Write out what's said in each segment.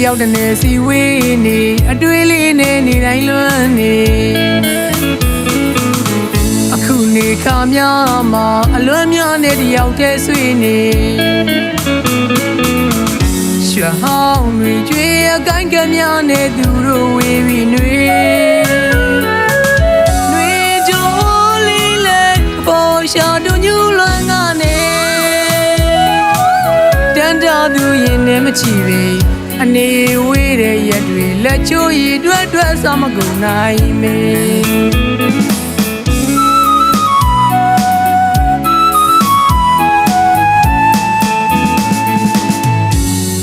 ယောက်တနေစီဝေးနေအတွေးလေးနဲ့နေတိုင်းလွမ်းနေအခုနေခါများမှာအလွမ်းများနဲ့တယောက်တည်းဆွေးနေရွှေဟောင်းတွေကြွေအကိုင်းကများနဲ့သူတို့ဝေးပြီးနှွေကြိုးလေးလဲပေါ်ရှာတို့ညူလွမ်းကနေတန်တာသူရင်နဲ့မချီပေအနေဝေးတဲ့ရက်တွေလက်ချိုးရည်တွဲစားမကုန်နိုင်မေ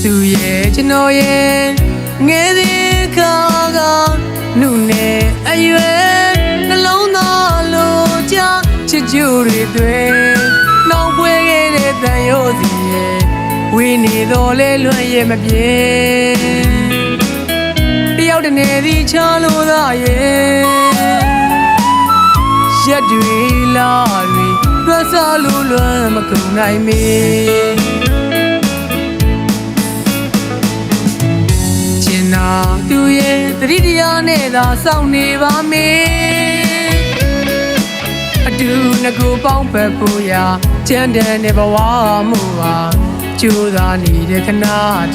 သူရဲ့ကျွန်တော်ရဲ့ငယ်စဉ်ခါကနုနဲ့အရွယ်နှလုံးသားလိုချချစ်ကြိုးတွေတွေနှောင်းပွဲခဲ့တဲ့တန်ရိုးစီရဲ့ဝေးနေတော့လဲလွန့်ရဲ့မပြေတယောက်တနေစီချလို့သာရဲ့ရက်တွေလာတွေတွက်စားလို့လွမ်းမကုန်နိုင်မေသူရဲ့တတိတရားနဲ့သာစောင့်နေပါမေအတူငကိုပေါင်းဖက်ဖို့ရာချမ်းတဲ့နေဘဝမှုပါကြိုးစားနေတဲ့ခဏ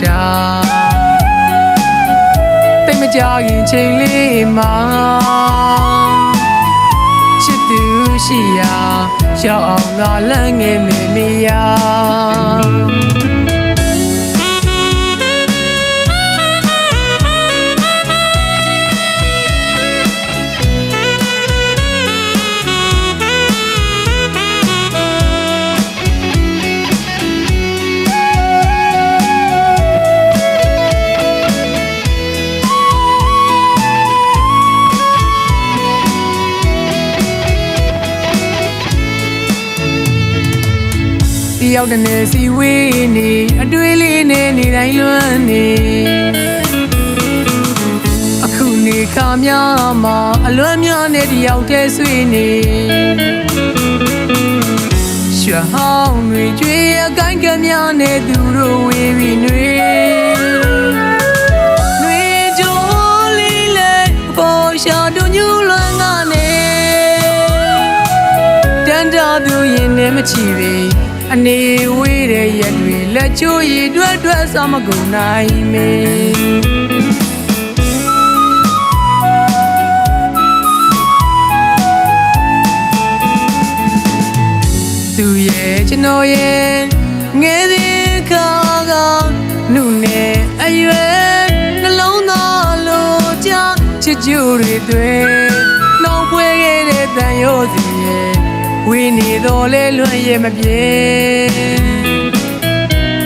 ကြာတိတ်မကြခင်ချိန်လေးမှာချစ်သူရှိရာရောက်အောင်သာလမ်းငယ်မေမေယာတယောက်တနေစီဝေးနေအတွေးလေးနဲ့နေတိုင်းလွမ်းနေအခုနေခါများမှာအလွမ်းများနဲ့တယောက်တည်းဆွေးနေရွှေဟောင်းတွေကြွေအကိုင်းကများနဲ့သူတို့ဝေးပြီးနှွေကြိုးလေးလဲပေါ်ရှာတို့ညူလွမ်းကနေတန်တာသူရင်နဲ့မချီပေအနေဝေးတဲ့ရက်တွေလက်ချိုးရည်တွဲစားမကုန်နိုင်မေသူရဲ့ကျွန်တော်ရဲ့ငယ်စဉ်ခါကနုနဲ့အရွယ်နှလုံးသားလိုချချစ်ကြိုးတွေတွေနှောင်းပွဲခဲ့တဲ့တန်ရိုးစီရဲ့ဝေးနေတော့လဲလွန့်ရဲ့မပြေ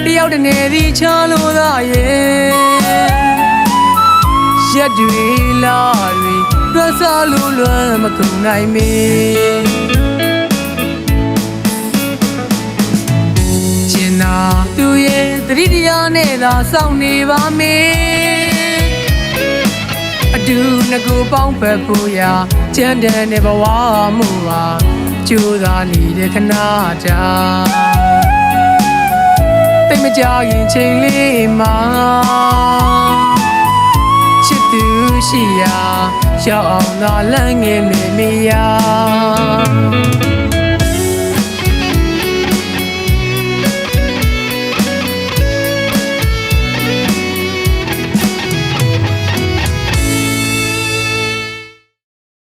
တယောက်တနေစီချလို့သာရဲ့ရက်တွေလာတွေတွက်စားလို့လွမ်းမကုန်နိုင်မေချင်တာသူရဲ့တတိတရားနဲ့သာစောင့်နေပါမေအတူငကိုပေါင်းဖက်ဖို့ရာချမ်းတဲ့နေဘဝမှုပါကြိုးစားနေတဲ့ခဏကြာတိတ်မကြခင်ချိန်လေးမှာချစ်သူရှိရာရောက်အောင်သာလမ်းငယ်မေမေယာ